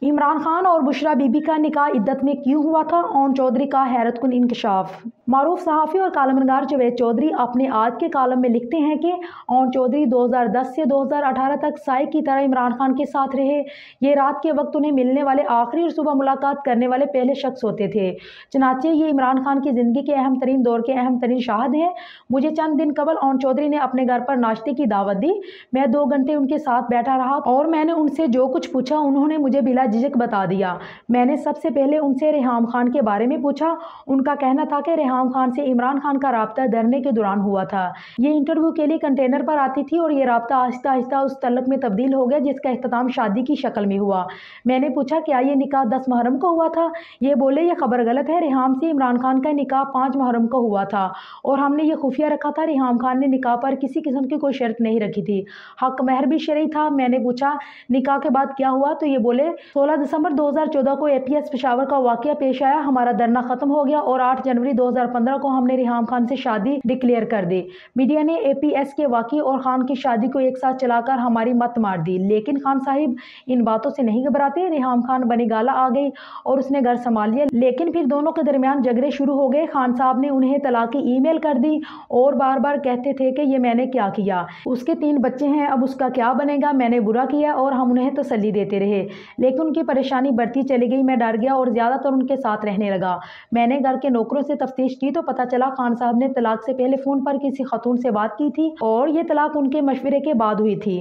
इमरान खान और बुशरा बीबी का निकाह इद्दत में क्यों हुआ था? ओन चौधरी का हैरतकुन इंकशाफ। मारूफ सहाफ़ी और कालमनगार जावेद चौधरी अपने आज के कालम में लिखते हैं कि ओन चौधरी 2010 से 2018 तक साई की तरह इमरान खान के साथ रहे। ये रात के वक्त उन्हें मिलने वाले आखिरी और सुबह मुलाकात करने वाले पहले शख्स होते थे। चनाचे ये इमरान खान की ज़िंदगी के अहम तरीन दौर के अहम तरीन शाहिद हैं। मुझे चंद दिन कबल ओन चौधरी ने अपने घर पर नाश्ते की दावत दी। मैं 2 घंटे उनके साथ बैठा रहा और मैंने उनसे जो कुछ पूछा उन्होंने मुझे बिला झिझक बता दिया। मैंने सबसे पहले उनसे रेहाम खान के बारे में पूछा। उनका कहना था कि रेहाम खान से इमरान खान का राब्ता धरने के दौरान हुआ था। ये इंटरव्यू के लिए कंटेनर पर आती थी और ये राब्ता आहिस्ता आहिस्ता उस तल्लक में तब्दील हो गया जिसका इख्तिताम शादी की शक्ल में हुआ। मैंने पूछा क्या ये निकाह 10 मुहर्रम को हुआ था? ये बोले ये खबर गलत है, रेहाम से इमरान खान का निकाह 5 मुहर्रम को हुआ था और हमने ये खुफिया रखा था। रेहाम खान ने निकाह पर किसी किस्म की कोई शर्त नहीं रखी थी। हक महर भी शरई था। मैंने पूछा निकाह के बाद क्या हुआ? तो ये बोले 16 दिसंबर 2014 को एपीएस पेशावर का वाकया पेश आया, हमारा धरना खत्म हो गया और 8 जनवरी 2015 को हमने रेहाम खान से शादी डिक्लेयर कर दी। मीडिया ने एपीएस के वाकये और खान की शादी को एक साथ चलाकर हमारी मत मार दी, लेकिन खान साहिब इन बातों से नहीं घबराते। रेहाम खान बनी गाला आ गई और उसने घर संभाल लिया, लेकिन फिर दोनों के दरमियान झगड़े शुरू हो गए। खान साहब ने उन्हें तलाक की ईमेल कर दी और बार बार कहते थे कि ये मैंने क्या किया, उसके 3 बच्चे हैं, अब उसका क्या बनेगा, मैंने बुरा किया और हम उन्हें तसल्ली देते रहे, लेकिन उनकी परेशानी बढ़ती चली गई। मैं डर गया और ज़्यादातर उनके साथ रहने लगा। मैंने घर के नौकरों से तफ्तीश की तो पता चला खान साहब ने तलाक से पहले फ़ोन पर किसी खातून से बात की थी और ये तलाक उनके मशवरे के बाद हुई थी।